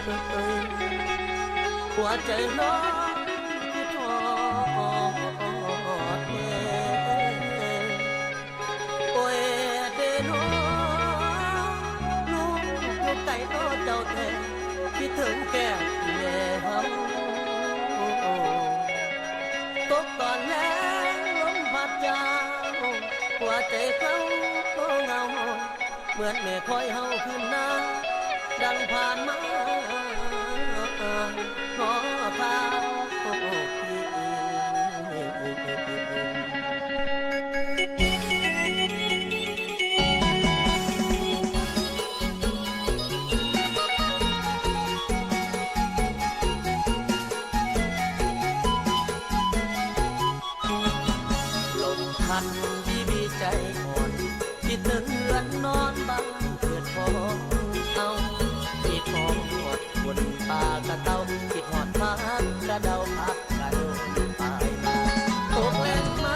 หัวใจร้อนทอดแน่โอ้ยเดโนลูกอยู่ไกลโตเจ้าแท้คิดถึงแก่แม่เฮาตกตอนแรงลมพัดยาวหัวใจเขาเงาเหมือนแม่คอยเฮาขึ้นหน้าดังผ่านมาขอข้าวลมพัดที่มีใจอ่อนคิดถึงเรือนนอนบ้านเกิดพอเอาคิดหอดบนป่ากระเต้าคิดหอดพักกระเดาพักกระโดดไปตกแรงมา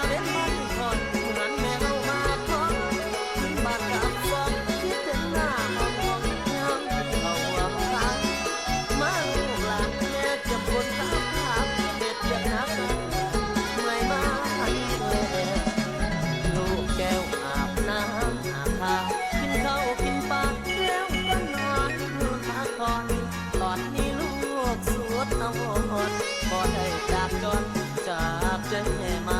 เล่นมันคอนหันแม่เอามาคอนขึ้นบ้านกับฟองคิดถึงหน้ามองย้ำเขาว่าพักมาลูกหลานแม่จะปวดขาพักเด็ดจะนักเมื่อยมาลูกแก้วอาบน้ำอาบผ้ากินข้าวกินปลาแล้วก็นอนพักผ่อนตอนนี้ลูกสวดเอาหอดพอได้จากจนจากใจมา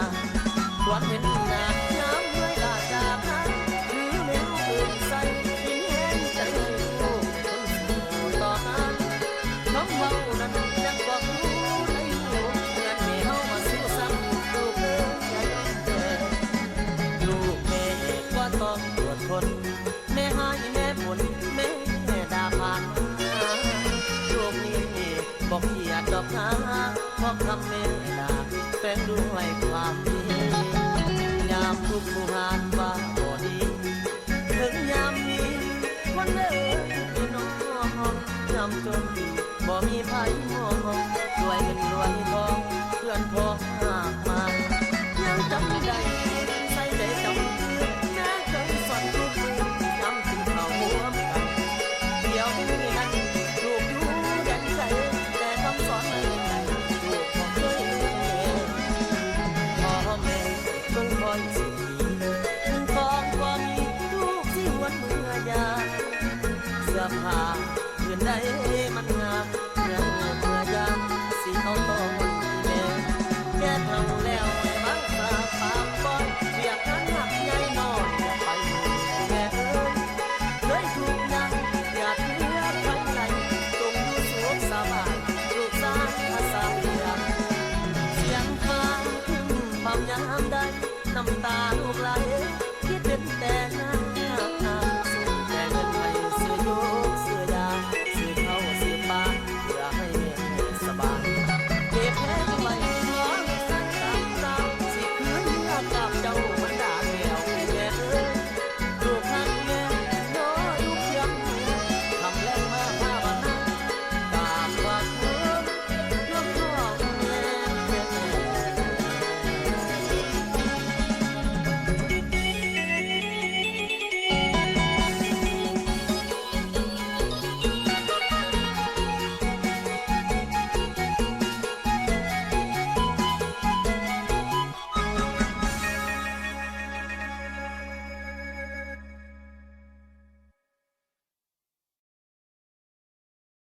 ตรวจเห็นหน้าย้ำด้วยลาจากนั้นถือแมวตื่นใส่กินเห็นใจลูกคนสู่ต่อนั้นคำเว้านั้นยังบอกรู้ได้อยู่เงินไม่เข้ามาสู้ซ้ำลูกเอ๋ยอย่ายอมแพ้ลูกแม่ก็ต้องอดทนแม่ให้แม่บ่นแม่ด่าผ่านลูกนี้บอกเกียดดอกหาเพราะคำแม่ด่าแฝงด้วยความดียามทุกข์ผู้หานว่าบ่ดีถึงยามมีวันเลิกพี่น้องยามจนบ่มีไผมองรวยเงินรวยทองเพื่อนพ้องมากมายยังจำได้ใส่ใจจำเพื่อนแม้เคยสอนลูกมือยามถึงเขาหัวกันเดี๋ยวนี้นั้นลูกอยู่ยันใจแต่คำสอนไม่ได้ลูกบอกเคยพ่อแม่เพิ่งคอยสิของก็มีลูกที่หวนเมื่อยามเสื้อผ้าเพื่อนใดมันงามเมื่อยามสิเอาต่อแม่แก่เท่าแล้วบังสาปากบอนเบียดนั้นหักใหญ่นอนไปแม่เลยถูกยังอยากเลือกใครไหนตรงอยู่สุขสบายลูกสาวภาษาเรียนเสียงฟ้าขึ้นความยามใดน้ำตาลูกไหล